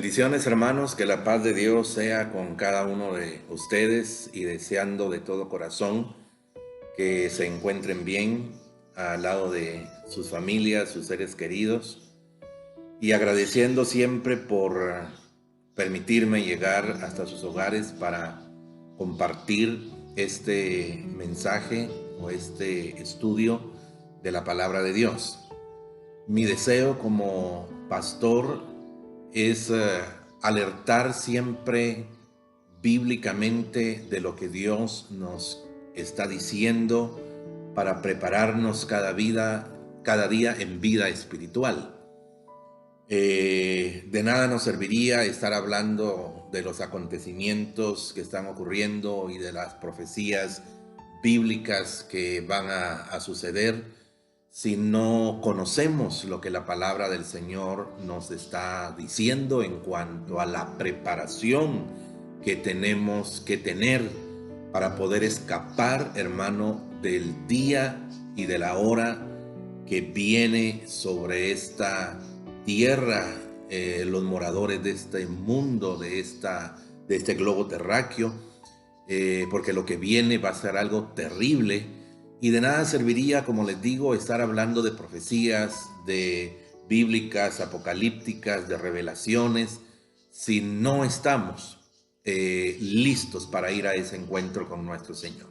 Bendiciones, hermanos, que la paz de Dios sea con cada uno de ustedes y deseando de todo corazón que se encuentren bien al lado de sus familias, sus seres queridos, y agradeciendo siempre por permitirme llegar hasta sus hogares para compartir este mensaje o este estudio de la palabra de Dios. Mi deseo como pastor es alertar siempre bíblicamente de lo que Dios nos está diciendo para prepararnos cada día en vida espiritual. De nada nos serviría estar hablando de los acontecimientos que están ocurriendo y de las profecías bíblicas que van a suceder si no conocemos lo que la palabra del Señor nos está diciendo en cuanto a la preparación que tenemos que tener para poder escapar, hermano, del día y de la hora que viene sobre esta tierra, los moradores de este mundo, de este globo terráqueo, porque lo que viene va a ser algo terrible. Y de nada serviría, como les digo, estar hablando de profecías, de bíblicas, apocalípticas, de revelaciones, si no estamos listos para ir a ese encuentro con nuestro Señor.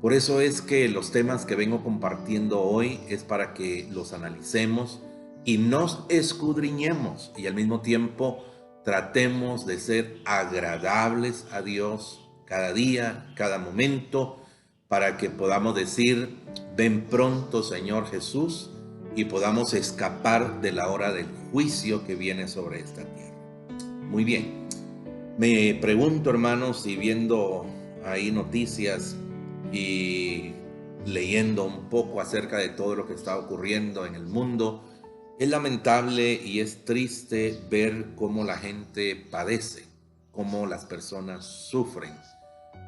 Por eso es que los temas que vengo compartiendo hoy es para que los analicemos y nos escudriñemos y al mismo tiempo tratemos de ser agradables a Dios cada día, cada momento, para que podamos decir: ven pronto, Señor Jesús, y podamos escapar de la hora del juicio que viene sobre esta tierra. Muy bien, me pregunto, hermanos, y viendo ahí noticias y leyendo un poco acerca de todo lo que está ocurriendo en el mundo, es lamentable y es triste ver cómo la gente padece, cómo las personas sufren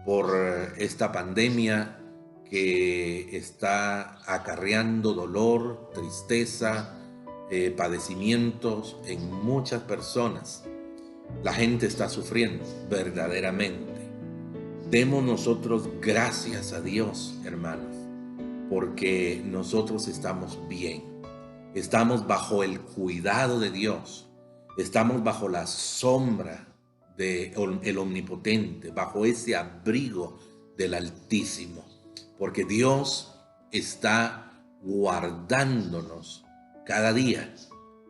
por esta pandemia que está acarreando dolor, tristeza, padecimientos en muchas personas. La gente está sufriendo verdaderamente. Demos nosotros gracias a Dios, hermanos, porque nosotros estamos bien. Estamos bajo el cuidado de Dios. Estamos bajo la sombra del Omnipotente, bajo ese abrigo del Altísimo, porque Dios está guardándonos cada día,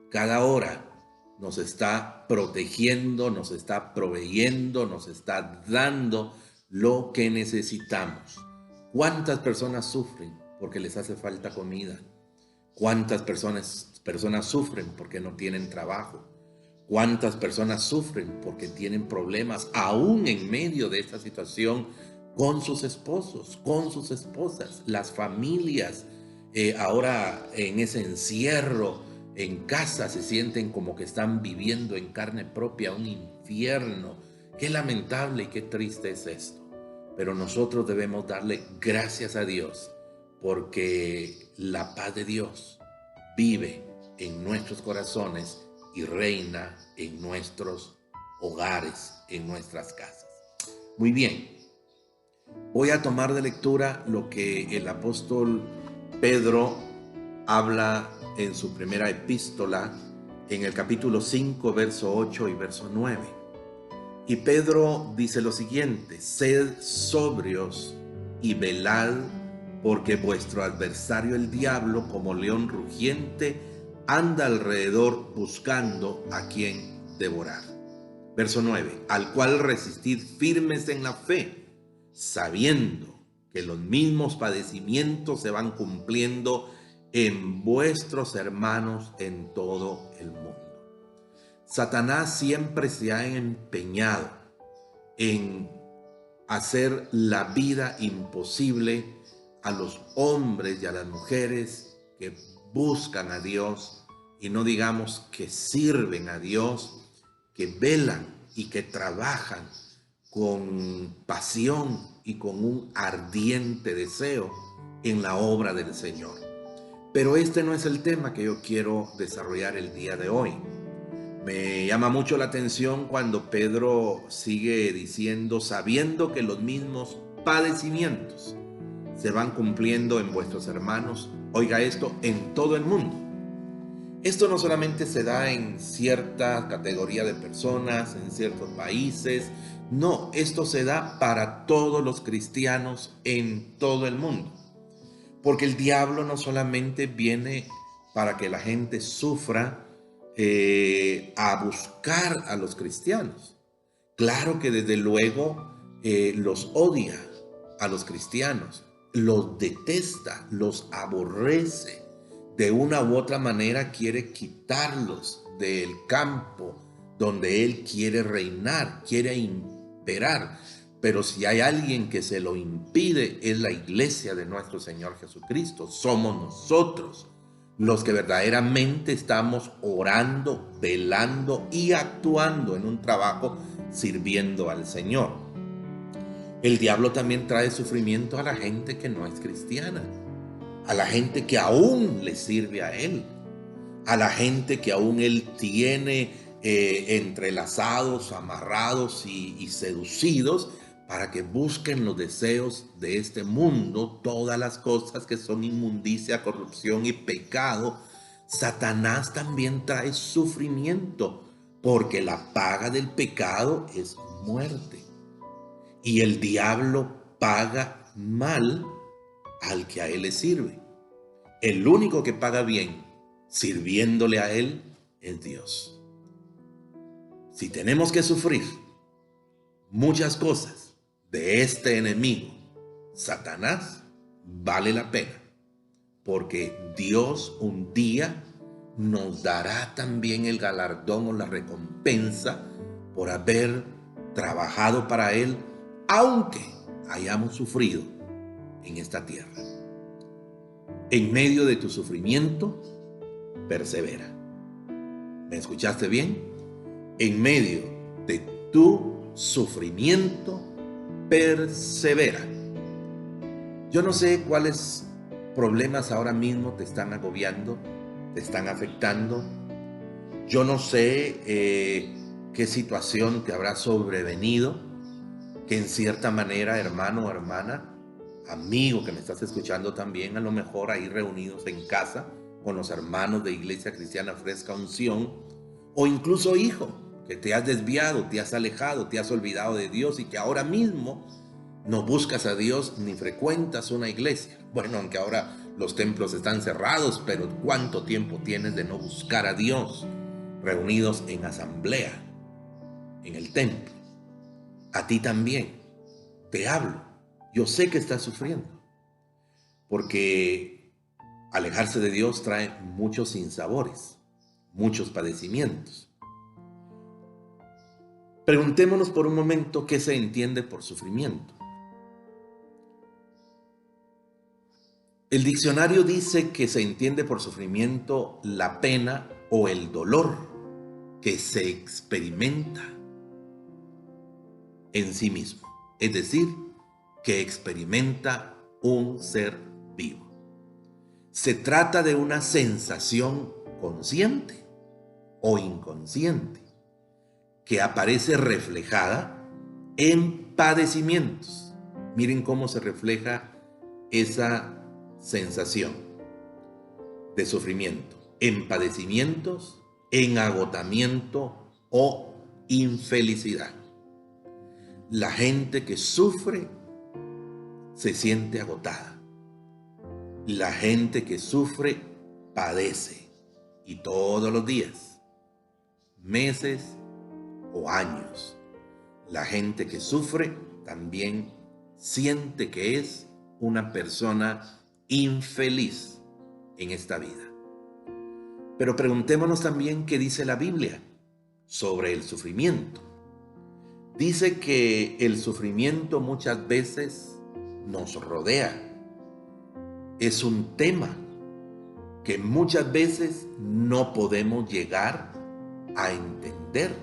cada hora, nos está protegiendo, nos está proveyendo, nos está dando lo que necesitamos. ¿Cuántas personas sufren porque les hace falta comida? ¿Cuántas personas sufren porque no tienen trabajo? ¿Cuántas personas sufren porque tienen problemas aún en medio de esta situación con sus esposos, con sus esposas? Las familias ahora en ese encierro en casa se sienten como que están viviendo en carne propia un infierno. Qué lamentable y qué triste es esto. Pero nosotros debemos darle gracias a Dios porque la paz de Dios vive en nuestros corazones y reina en nuestros hogares, en nuestras casas. Muy bien, voy a tomar de lectura lo que el apóstol Pedro habla en su primera epístola, en el capítulo 5, verso 8 y verso 9. Y Pedro dice lo siguiente: sed sobrios y velad, porque vuestro adversario el diablo, como león rugiente, anda alrededor buscando a quien devorar. Verso 9: al cual resistid firmes en la fe, sabiendo que los mismos padecimientos se van cumpliendo en vuestros hermanos en todo el mundo. Satanás siempre se ha empeñado en hacer la vida imposible a los hombres y a las mujeres que buscan a Dios, y no digamos que sirven a Dios, que velan y que trabajan con pasión y con un ardiente deseo en la obra del Señor. Pero este no es el tema que yo quiero desarrollar el día de hoy. Me llama mucho la atención cuando Pedro sigue diciendo, sabiendo que los mismos padecimientos se van cumpliendo en vuestros hermanos, oiga esto, en todo el mundo. Esto no solamente se da en cierta categoría de personas, en ciertos países, no, esto se da para todos los cristianos en todo el mundo. Porque el diablo no solamente viene para que la gente sufra a buscar a los cristianos. Claro que desde luego los odia a los cristianos, los detesta, los aborrece. De una u otra manera quiere quitarlos del campo donde él quiere reinar, quiere imperar. Pero si hay alguien que se lo impide, es la iglesia de nuestro Señor Jesucristo. Somos nosotros los que verdaderamente estamos orando, velando y actuando en un trabajo sirviendo al Señor. El diablo también trae sufrimiento a la gente que no es cristiana, a la gente que aún le sirve a él, a la gente que aún él tiene entrelazados, amarrados y seducidos para que busquen los deseos de este mundo, todas las cosas que son inmundicia, corrupción y pecado. Satanás también trae sufrimiento, porque la paga del pecado es muerte. Y el diablo paga mal al que a él le sirve. El único que paga bien, sirviéndole a él, es Dios. Si tenemos que sufrir muchas cosas de este enemigo, Satanás, vale la pena, porque Dios un día nos dará también el galardón o la recompensa por haber trabajado para Él, aunque hayamos sufrido en esta tierra. En medio de tu sufrimiento, persevera. ¿Me escuchaste bien? En medio de tu sufrimiento, persevera. Yo no sé cuáles problemas ahora mismo te están agobiando, te están afectando. Yo no sé qué situación te habrá sobrevenido, que en cierta manera, hermano o hermana, amigo que me estás escuchando también, a lo mejor ahí reunidos en casa con los hermanos de Iglesia Cristiana Fresca Unción, o incluso hijo, que te has desviado, te has alejado, te has olvidado de Dios y que ahora mismo no buscas a Dios ni frecuentas una iglesia. Bueno, aunque ahora los templos están cerrados, pero ¿cuánto tiempo tienes de no buscar a Dios reunidos en asamblea, en el templo? A ti también te hablo. Yo sé que estás sufriendo, porque alejarse de Dios trae muchos sinsabores, muchos padecimientos. Preguntémonos por un momento qué se entiende por sufrimiento. El diccionario dice que se entiende por sufrimiento la pena o el dolor que se experimenta en sí mismo, es decir, que experimenta un ser vivo. Se trata de una sensación consciente o inconsciente que aparece reflejada en padecimientos. Miren cómo se refleja esa sensación de sufrimiento en padecimientos, en agotamiento o infelicidad. La gente que sufre se siente agotada. La gente que sufre padece, y todos los días, meses o años. La gente que sufre también siente que es una persona infeliz en esta vida. Pero preguntémonos también qué dice la Biblia sobre el sufrimiento. Dice que el sufrimiento muchas veces nos rodea. Es un tema que muchas veces no podemos llegar a entender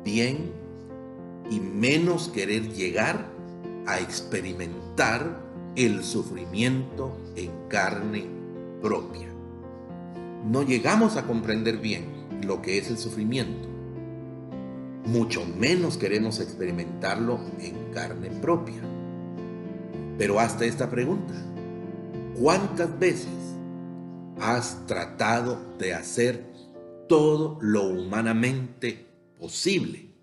bien y menos querer llegar a experimentar el sufrimiento en carne propia. No llegamos a comprender bien lo que es el sufrimiento, mucho menos queremos experimentarlo en carne propia. Pero hasta esta pregunta: ¿cuántas veces has tratado de hacer todo lo humanamente posible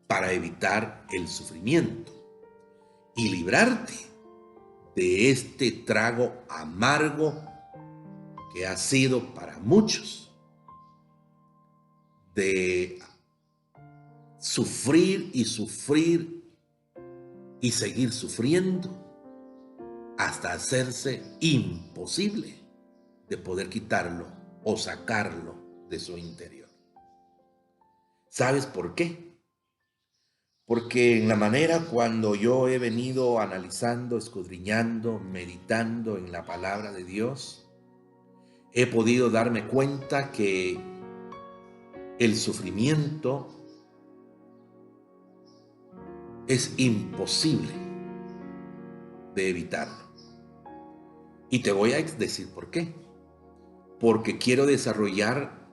para evitar el sufrimiento y librarte de este trago amargo que ha sido para muchos de sufrir y sufrir y seguir sufriendo hasta hacerse imposible de poder quitarlo o sacarlo de su interior? ¿Sabes por qué? Porque en la manera cuando yo he venido analizando, escudriñando, meditando en la palabra de Dios, he podido darme cuenta que el sufrimiento es imposible de evitarlo. Y te voy a decir por qué. Porque quiero desarrollar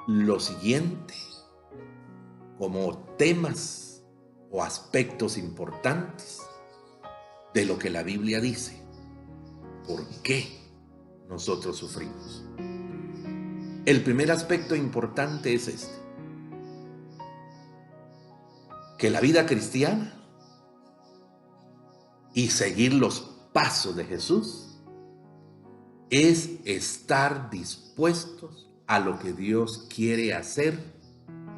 lo siguiente como temas o aspectos importantes de lo que la Biblia dice. ¿Por qué nosotros sufrimos? El primer aspecto importante es este: que la vida cristiana y seguir los pasos de Jesús es estar dispuestos a lo que Dios quiere hacer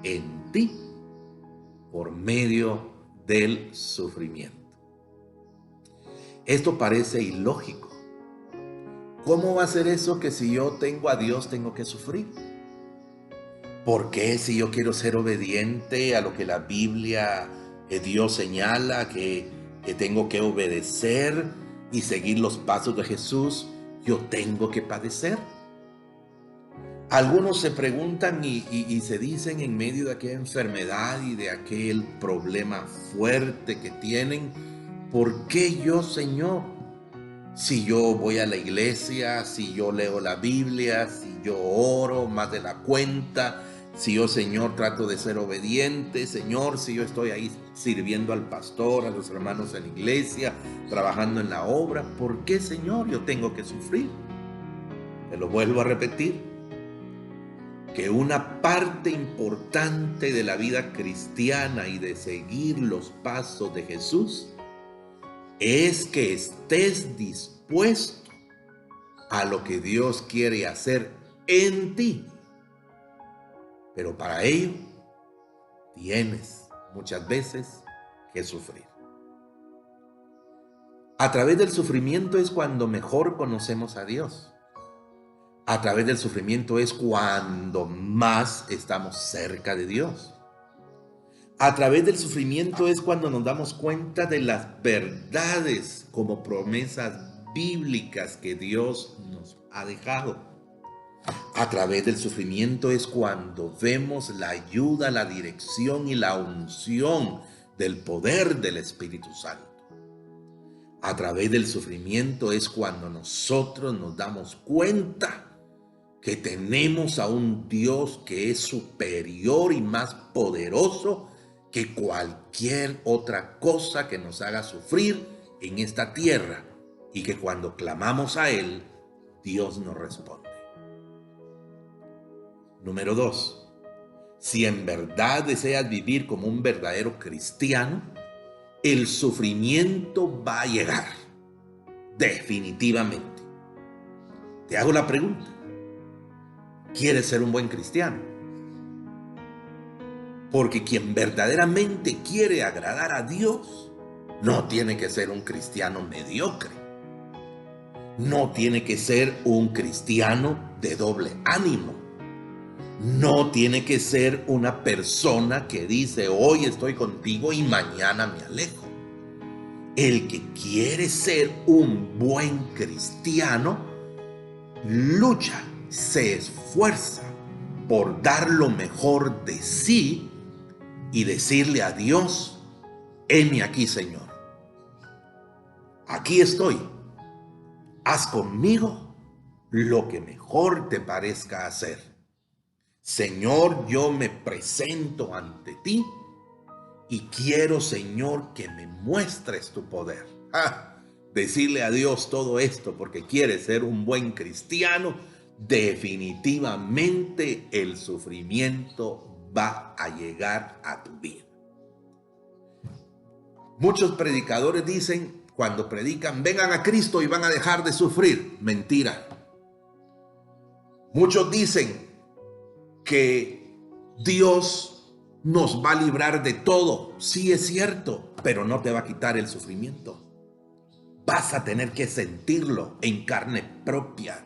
en ti por medio del sufrimiento. Esto parece ilógico. ¿Cómo va a ser eso que si yo tengo a Dios tengo que sufrir? ¿Por qué si yo quiero ser obediente a lo que la Biblia, Dios señala que tengo que obedecer y seguir los pasos de Jesús, yo tengo que padecer? Algunos se preguntan y se dicen en medio de aquella enfermedad y de aquel problema fuerte que tienen: ¿por qué yo, Señor? Si yo voy a la iglesia, si yo leo la Biblia, si yo oro más de la cuenta, si yo, Señor, trato de ser obediente, Señor, si yo estoy ahí sirviendo al pastor, a los hermanos en la iglesia, trabajando en la obra, ¿por qué, Señor, yo tengo que sufrir? Te lo vuelvo a repetir, que una parte importante de la vida cristiana y de seguir los pasos de Jesús es que estés dispuesto a lo que Dios quiere hacer en ti. Pero para ello tienes muchas veces que sufrir. A través del sufrimiento es cuando mejor conocemos a Dios. A través del sufrimiento es cuando más estamos cerca de Dios. A través del sufrimiento es cuando nos damos cuenta de las verdades como promesas bíblicas que Dios nos ha dejado. A través del sufrimiento es cuando vemos la ayuda, la dirección y la unción del poder del Espíritu Santo. A través del sufrimiento es cuando nosotros nos damos cuenta que tenemos a un Dios que es superior y más poderoso que cualquier otra cosa que nos haga sufrir en esta tierra, y que cuando clamamos a Él, Dios nos responde. Número 2. Si en verdad deseas vivir como un verdadero cristiano, el sufrimiento va a llegar, definitivamente. Te hago la pregunta: ¿quieres ser un buen cristiano? Porque quien verdaderamente quiere agradar a Dios no tiene que ser un cristiano mediocre. No tiene que ser un cristiano de doble ánimo. No tiene que ser una persona que dice: hoy estoy contigo y mañana me alejo. El que quiere ser un buen cristiano lucha, se esfuerza por dar lo mejor de sí y decirle a Dios: heme aquí, Señor. Aquí estoy. Haz conmigo lo que mejor te parezca hacer. Señor, yo me presento ante ti y quiero, Señor, que me muestres tu poder. Decirle a Dios todo esto porque quieres ser un buen cristiano, definitivamente el sufrimiento va a llegar a tu vida. Muchos predicadores dicen, cuando predican, vengan a Cristo y van a dejar de sufrir. Mentira. Muchos dicen que Dios nos va a librar de todo. Sí, es cierto, pero no te va a quitar el sufrimiento. Vas a tener que sentirlo en carne propia.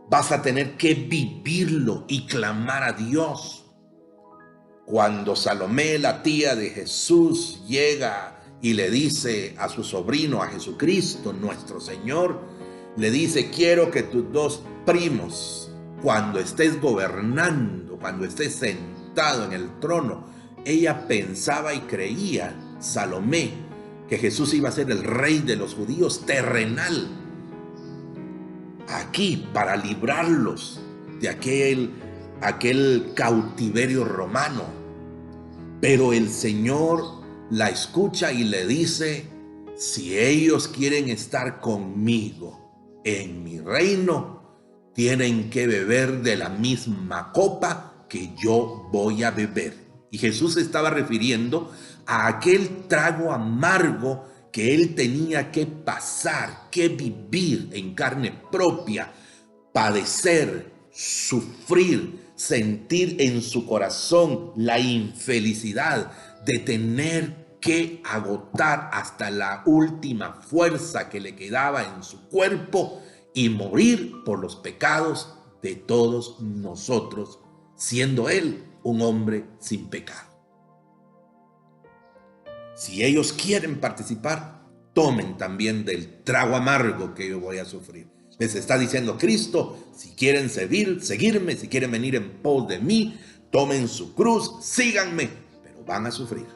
Vas a tener que vivirlo y clamar a Dios. Cuando Salomé, la tía de Jesús, llega y le dice a su sobrino, a Jesucristo, nuestro Señor, le dice, quiero que tus dos primos, cuando estés gobernando, cuando estés sentado en el trono, ella pensaba y creía, Salomé, que Jesús iba a ser el rey de los judíos terrenal, aquí para librarlos de aquel cautiverio romano. Pero el Señor la escucha y le dice, si ellos quieren estar conmigo en mi reino, tienen que beber de la misma copa que yo voy a beber. Y Jesús se estaba refiriendo a aquel trago amargo que él tenía que pasar, que vivir en carne propia, padecer, sufrir, sentir en su corazón la infelicidad de tener que agotar hasta la última fuerza que le quedaba en su cuerpo y morir por los pecados de todos nosotros, siendo él un hombre sin pecado. Si ellos quieren participar, tomen también del trago amargo que yo voy a sufrir. Les está diciendo Cristo, si quieren seguirme, si quieren venir en pos de mí, tomen su cruz, síganme, pero van a sufrir.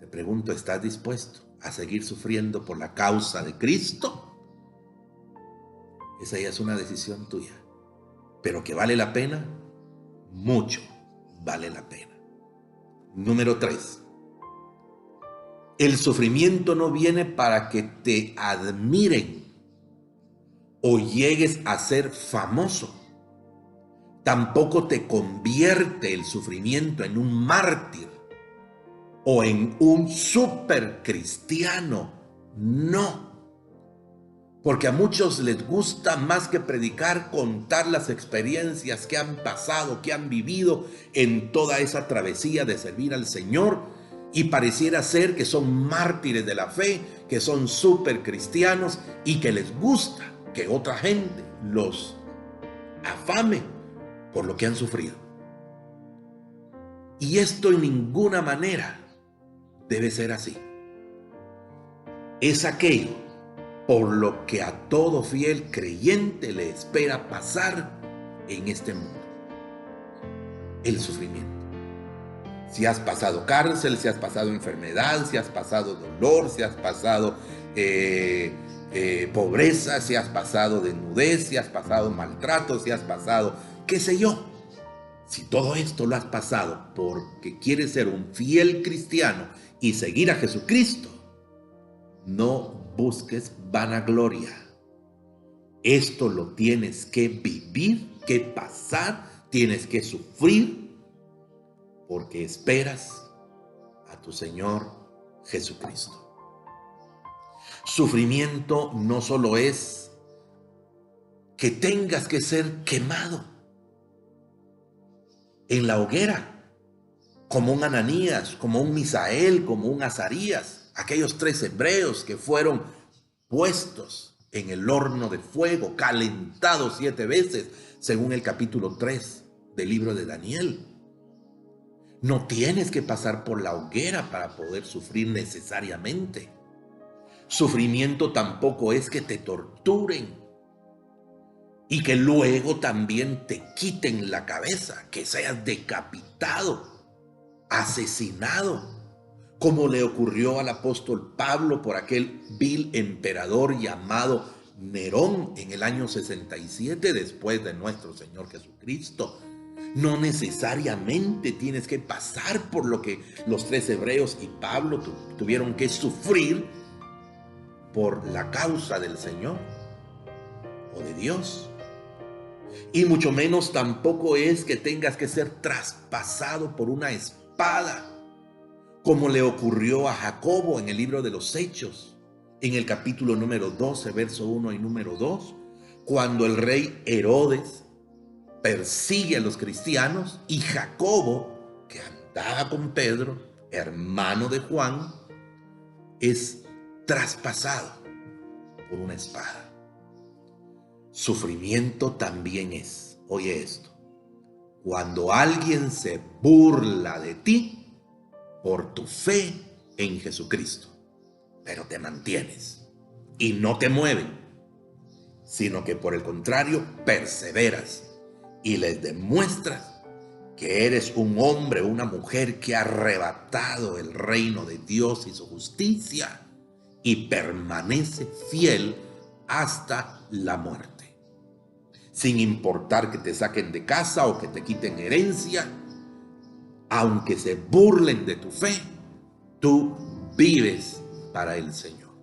Te pregunto, ¿estás dispuesto a seguir sufriendo por la causa de Cristo? Esa ya es una decisión tuya, pero que vale la pena, mucho vale la pena. Número 3. El sufrimiento no viene para que te admiren o llegues a ser famoso. Tampoco te convierte el sufrimiento en un mártir o en un super cristiano. No. Porque a muchos les gusta más que predicar, contar las experiencias que han pasado, que han vivido en toda esa travesía de servir al Señor. Y pareciera ser que son mártires de la fe, que son súper cristianos y que les gusta que otra gente los afame por lo que han sufrido. Y esto en ninguna manera debe ser así. Es aquello por lo que a todo fiel creyente le espera pasar en este mundo. El sufrimiento. Si has pasado cárcel, si has pasado enfermedad, si has pasado dolor, si has pasado pobreza, si has pasado desnudez, si has pasado maltrato, si has pasado qué sé yo. Si todo esto lo has pasado porque quieres ser un fiel cristiano y seguir a Jesucristo, no busques vanagloria. Esto lo tienes que vivir, que pasar, tienes que sufrir, porque esperas a tu Señor Jesucristo. Sufrimiento no solo es que tengas que ser quemado en la hoguera, como un Ananías, como un Misael, como un Azarías, aquellos 3 hebreos que fueron puestos en el horno de fuego, calentados 7 veces, según el capítulo 3 del libro de Daniel. No tienes que pasar por la hoguera para poder sufrir necesariamente. Sufrimiento tampoco es que te torturen y que luego también te quiten la cabeza, que seas decapitado, asesinado, como le ocurrió al apóstol Pablo por aquel vil emperador llamado Nerón en el año 67 después de nuestro Señor Jesucristo. No necesariamente tienes que pasar por lo que los 3 hebreos y Pablo tuvieron que sufrir por la causa del Señor o de Dios. Y mucho menos tampoco es que tengas que ser traspasado por una espada, como le ocurrió a Jacobo en el libro de los Hechos, en el capítulo número 12, verso 1 y número 2, cuando el rey Herodes persigue a los cristianos y Jacobo, que andaba con Pedro, hermano de Juan, es traspasado por una espada. Sufrimiento también es, oye esto, cuando alguien se burla de ti por tu fe en Jesucristo, pero te mantienes y no te mueven, sino que por el contrario perseveras y les demuestras que eres un hombre o una mujer que ha arrebatado el reino de Dios y su justicia y permanece fiel hasta la muerte. Sin importar que te saquen de casa o que te quiten herencia, aunque se burlen de tu fe, tú vives para el Señor.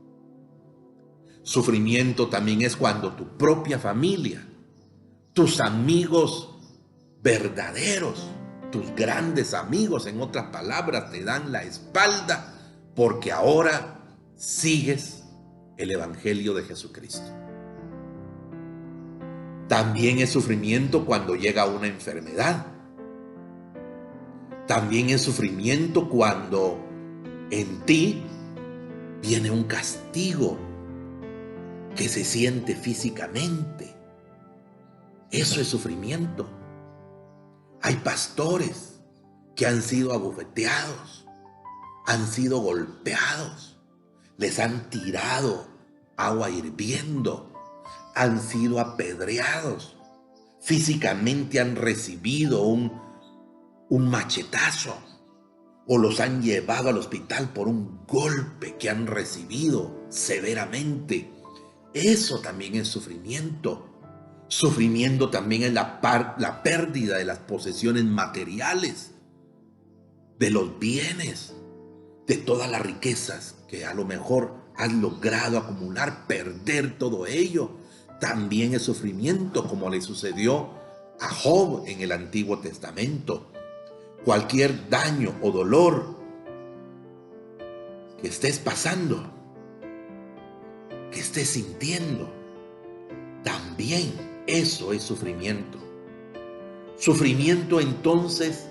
Sufrimiento también es cuando tu propia familia, tus amigos verdaderos, tus grandes amigos, en otras palabras, te dan la espalda porque ahora sigues el Evangelio de Jesucristo. También es sufrimiento cuando llega una enfermedad. También es sufrimiento cuando en ti viene un castigo que se siente físicamente. Eso es sufrimiento. Hay pastores que han sido abofeteados, han sido golpeados, les han tirado agua hirviendo, han sido apedreados, físicamente han recibido un machetazo o los han llevado al hospital por un golpe que han recibido severamente. Eso también es sufrimiento. Sufrimiento también es la pérdida de las posesiones materiales, de los bienes, de todas las riquezas que a lo mejor has logrado acumular, perder todo ello. También es sufrimiento, como le sucedió a Job en el Antiguo Testamento. Cualquier daño o dolor que estés pasando, que estés sintiendo, también eso es sufrimiento. Sufrimiento entonces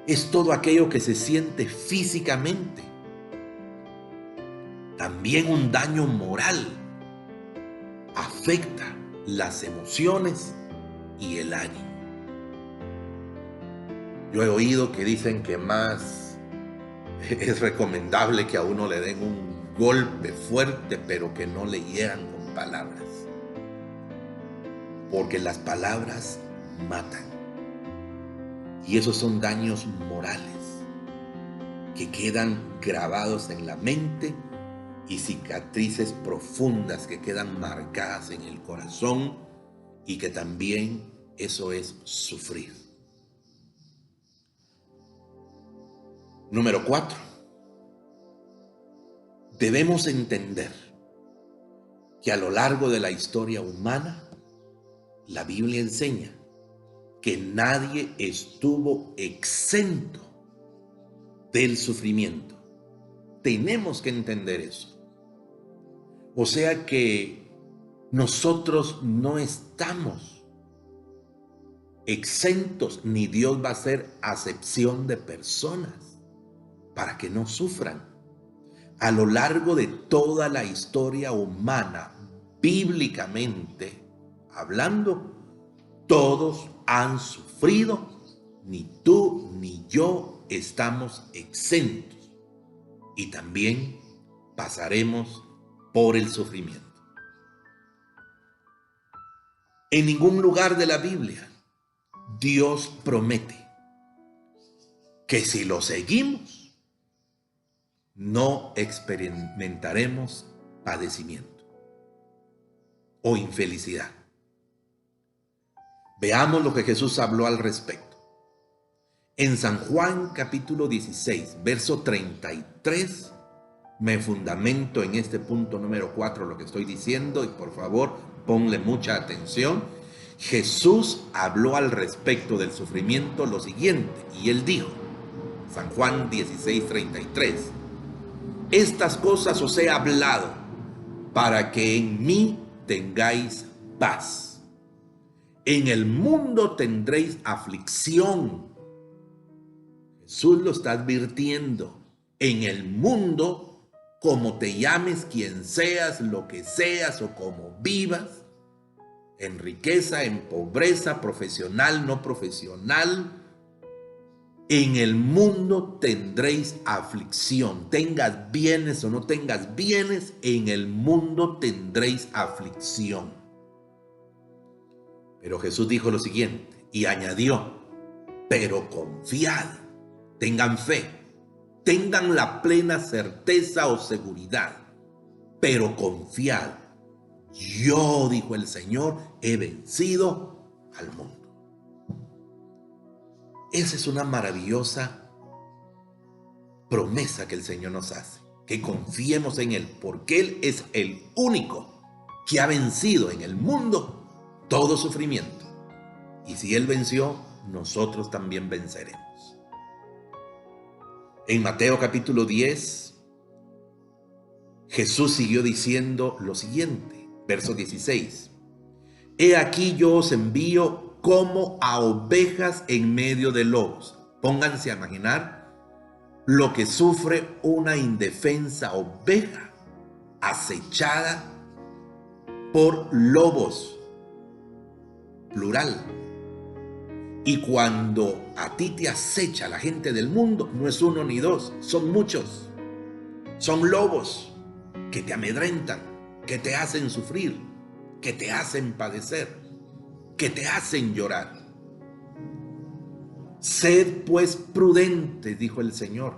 es todo aquello que se siente físicamente. También un daño moral afecta las emociones y el ánimo. Yo he oído que dicen que más es recomendable que a uno le den un golpe fuerte, pero que no le hieran con palabras. Porque las palabras matan. Y esos son daños morales que quedan grabados en la mente y cicatrices profundas que quedan marcadas en el corazón, y que también eso es sufrir. Número 4. Debemos entender que a lo largo de la historia humana, la Biblia enseña que nadie estuvo exento del sufrimiento. Tenemos que entender eso. O sea que nosotros no estamos exentos, ni Dios va a hacer acepción de personas para que no sufran. A lo largo de toda la historia humana, bíblicamente hablando, todos han sufrido, ni tú ni yo estamos exentos, y también pasaremos por el sufrimiento. En ningún lugar de la Biblia Dios promete que si lo seguimos no experimentaremos padecimiento o infelicidad. Veamos lo que Jesús habló al respecto. En San Juan capítulo 16, verso 33, me fundamento en este punto número 4 lo que estoy diciendo, y por favor ponle mucha atención. Jesús habló al respecto del sufrimiento lo siguiente, y él dijo, San Juan 16, 33, estas cosas os he hablado para que en mí tengáis paz. En el mundo tendréis aflicción. Jesús lo está advirtiendo. En el mundo, como te llames, quien seas, lo que seas o como vivas, en riqueza, en pobreza, profesional, no profesional, en el mundo tendréis aflicción. Tengas bienes o no tengas bienes, en el mundo tendréis aflicción. Pero Jesús dijo lo siguiente y añadió, pero confiad, tengan fe, tengan la plena certeza o seguridad, pero confiad. Yo, dijo el Señor, he vencido al mundo. Esa es una maravillosa promesa que el Señor nos hace, que confiemos en Él, porque Él es el único que ha vencido en el mundo todo sufrimiento. Y si Él venció, nosotros también venceremos. En Mateo capítulo 10, Jesús siguió diciendo lo siguiente, verso 16. He aquí yo os envío como a ovejas en medio de lobos. Pónganse a imaginar lo que sufre una indefensa oveja acechada por lobos, plural. Y cuando a ti te acecha la gente del mundo, no es uno ni dos, son muchos. Son lobos que te amedrentan, que te hacen sufrir, que te hacen padecer, que te hacen llorar. Sed pues prudentes, dijo el Señor.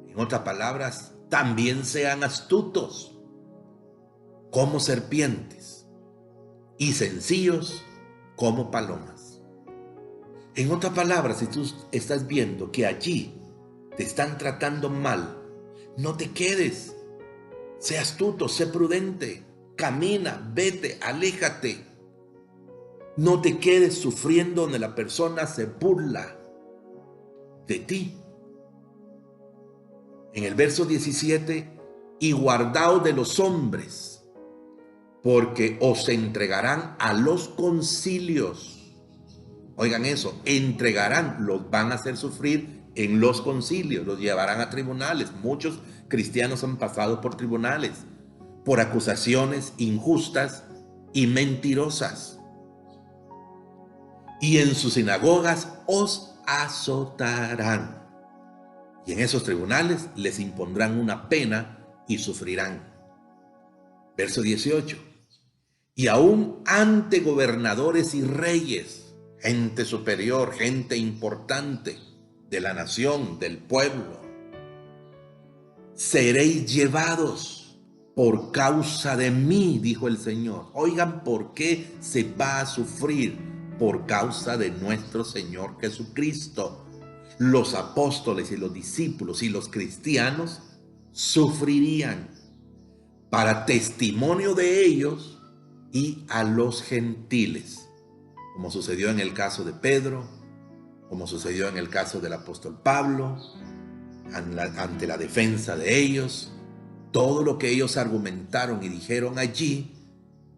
En otras palabras, también sean astutos como serpientes y sencillos como palomas. En otras palabras, si tú estás viendo que allí te están tratando mal, no te quedes. Sé astuto, sé prudente, camina, vete, aléjate. No te quedes sufriendo donde la persona se burla de ti. En el verso 17, y guardaos de los hombres, porque os entregarán a los concilios. Oigan eso, entregarán, los van a hacer sufrir en los concilios, los llevarán a tribunales. Muchos cristianos han pasado por tribunales, por acusaciones injustas y mentirosas. Y en sus sinagogas os azotarán. Y en esos tribunales les impondrán una pena y sufrirán. Verso 18. Y aún ante gobernadores y reyes, gente superior, gente importante de la nación, del pueblo, seréis llevados por causa de mí, dijo el Señor. Oigan, ¿por qué se va a sufrir? Por causa de nuestro Señor Jesucristo. Los apóstoles y los discípulos y los cristianos sufrirían para testimonio de ellos y a los gentiles, como sucedió en el caso de Pedro, como sucedió en el caso del apóstol Pablo, ante la defensa de ellos. Todo lo que ellos argumentaron y dijeron allí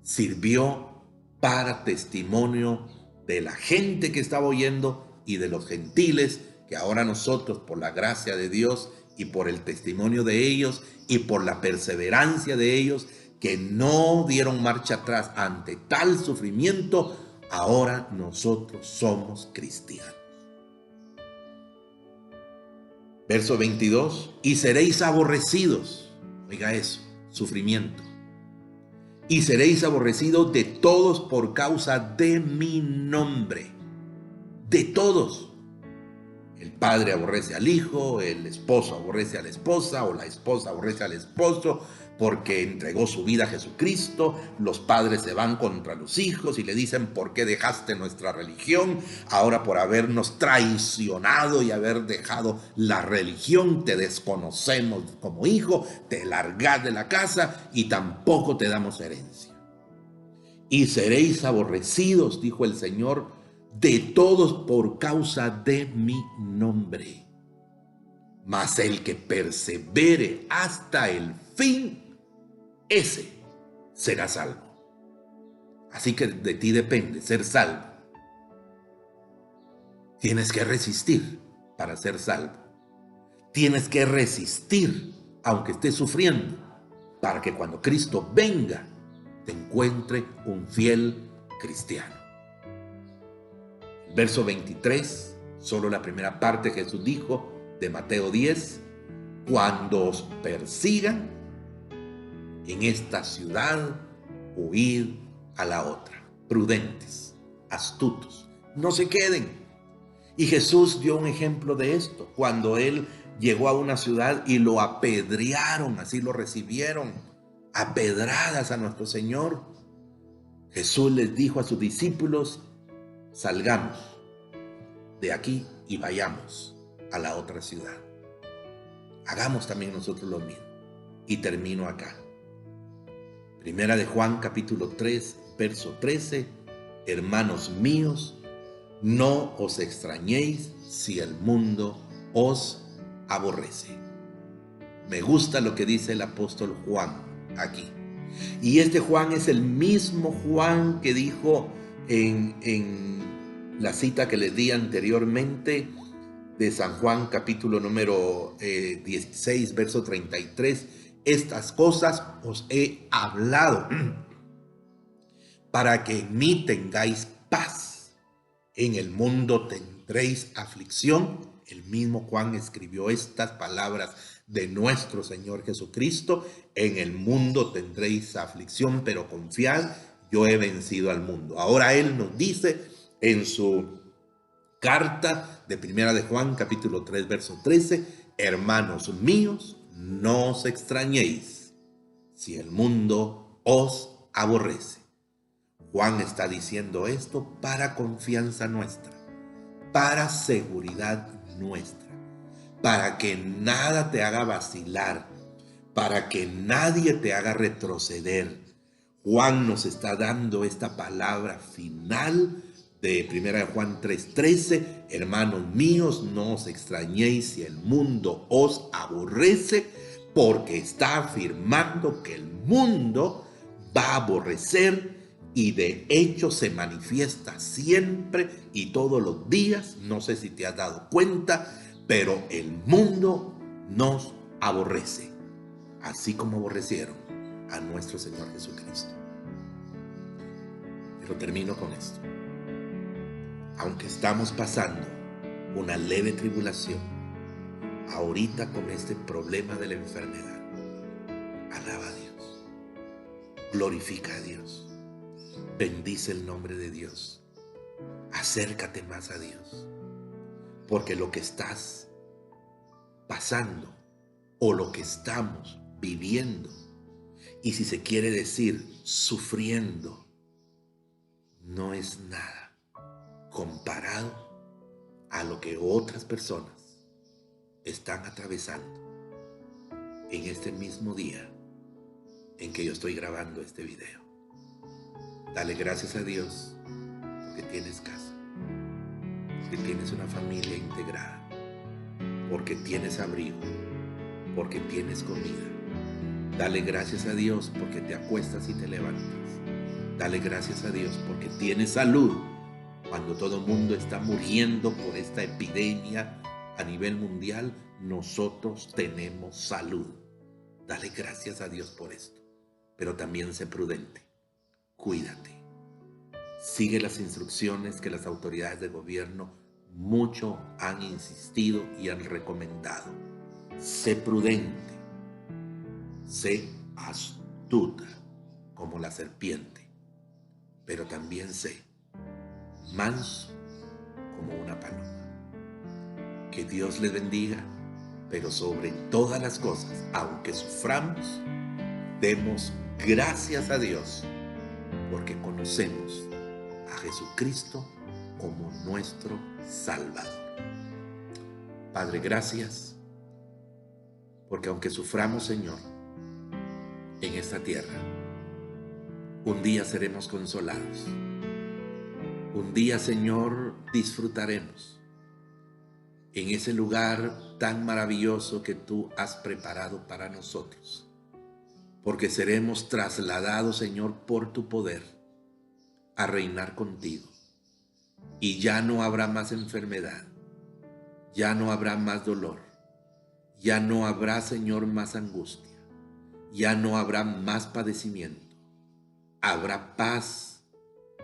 sirvió para testimonio de la gente que estaba oyendo y de los gentiles, que ahora nosotros, por la gracia de Dios y por el testimonio de ellos y por la perseverancia de ellos, que no dieron marcha atrás ante tal sufrimiento, ahora nosotros somos cristianos. Verso 22, y seréis aborrecidos. Oiga eso, sufrimiento. Y seréis aborrecidos de todos por causa de mi nombre. De todos. El padre aborrece al hijo, el esposo aborrece a la esposa o la esposa aborrece al esposo porque entregó su vida a Jesucristo. Los padres se van contra los hijos y le dicen: ¿por qué dejaste nuestra religión? Ahora, por habernos traicionado y haber dejado la religión, te desconocemos como hijo, te largas de la casa y tampoco te damos herencia. Y seréis aborrecidos, dijo el Señor, de todos por causa de mi nombre. Mas el que persevere hasta el fin, ese será salvo. Así que de ti depende ser salvo. Tienes que resistir para ser salvo. Tienes que resistir aunque estés sufriendo, para que cuando Cristo venga te encuentre un fiel cristiano. Verso 23, solo la primera parte, Jesús dijo de Mateo 10: cuando os persigan en esta ciudad, huid a la otra. Prudentes, astutos, no se queden. Y Jesús dio un ejemplo de esto cuando él llegó a una ciudad y lo apedrearon, así lo recibieron, a pedradas a nuestro Señor. Jesús les dijo a sus discípulos: salgamos de aquí y vayamos a la otra ciudad. Hagamos también nosotros lo mismo. Y termino acá. Primera de Juan, capítulo 3, verso 13. Hermanos míos, no os extrañéis si el mundo os aborrece. Me gusta lo que dice el apóstol Juan aquí. Y este Juan es el mismo Juan que dijo en la cita que les di anteriormente de San Juan, capítulo número 16, verso 33. Estas cosas os he hablado para que en mí tengáis paz. En el mundo tendréis aflicción. El mismo Juan escribió estas palabras de nuestro Señor Jesucristo: en el mundo tendréis aflicción, pero confiad, yo he vencido al mundo. Ahora él nos dice en su carta de Primera de Juan, capítulo 3, verso 13: hermanos míos, no os extrañéis si el mundo os aborrece. Juan está diciendo esto para confianza nuestra, para seguridad nuestra, para que nada te haga vacilar, para que nadie te haga retroceder. Juan nos está dando esta palabra final de 1 Juan 3:13: hermanos míos, no os extrañéis si el mundo os aborrece, porque está afirmando que el mundo va a aborrecer, y de hecho se manifiesta siempre y todos los días. No sé si te has dado cuenta, pero el mundo nos aborrece, así como aborrecieron a nuestro Señor Jesucristo. Pero termino con esto. Aunque estamos pasando una leve tribulación ahorita con este problema de la enfermedad, alaba a Dios, glorifica a Dios, bendice el nombre de Dios, acércate más a Dios, porque lo que estás pasando o lo que estamos viviendo, y si se quiere decir sufriendo, no es nada comparado a lo que otras personas están atravesando en este mismo día en que yo estoy grabando este video. Dale gracias a Dios porque tienes casa, porque tienes una familia integrada, porque tienes abrigo, porque tienes comida. Dale gracias a Dios porque te acuestas y te levantas. Dale gracias a Dios porque tienes salud cuando todo el mundo está muriendo por esta epidemia a nivel mundial. Nosotros tenemos salud. Dale gracias a Dios por esto. Pero también sé prudente. Cuídate. Sigue las instrucciones que las autoridades de gobierno mucho han insistido y han recomendado. Sé prudente. Sé astuta como la serpiente. Pero también sé manso como una paloma. Que Dios les bendiga, pero sobre todas las cosas, aunque suframos, demos gracias a Dios, porque conocemos a Jesucristo como nuestro Salvador. Padre, gracias, porque aunque suframos, Señor, en esta tierra, un día seremos consolados. Un día, Señor, disfrutaremos en ese lugar tan maravilloso que tú has preparado para nosotros, porque seremos trasladados, Señor, por tu poder a reinar contigo. Y ya no habrá más enfermedad, ya no habrá más dolor, ya no habrá, Señor, más angustia, ya no habrá más padecimiento. Habrá paz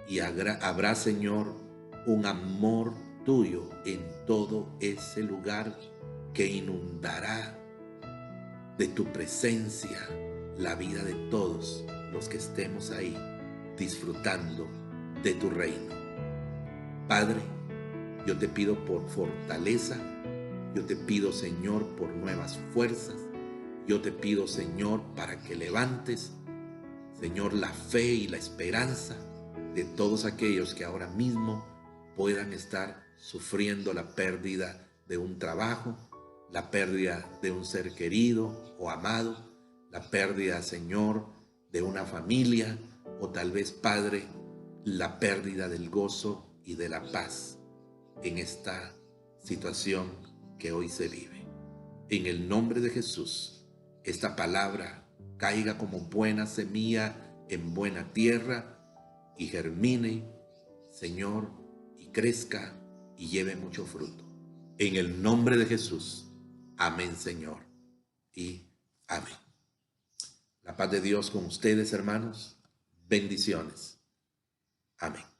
y habrá, Señor, un amor tuyo en todo ese lugar que inundará de tu presencia la vida de todos los que estemos ahí disfrutando de tu reino. Padre, yo te pido por fortaleza, yo te pido, Señor, por nuevas fuerzas, yo te pido, Señor, para que levantes, Señor, la fe y la esperanza de todos aquellos que ahora mismo puedan estar sufriendo la pérdida de un trabajo, la pérdida de un ser querido o amado, la pérdida, Señor, de una familia, o tal vez, Padre, la pérdida del gozo y de la paz en esta situación que hoy se vive. En el nombre de Jesús, esta palabra caiga como buena semilla en buena tierra y germine, Señor, y crezca y lleve mucho fruto. En el nombre de Jesús. Amén, Señor. Y amén. La paz de Dios con ustedes, hermanos. Bendiciones. Amén.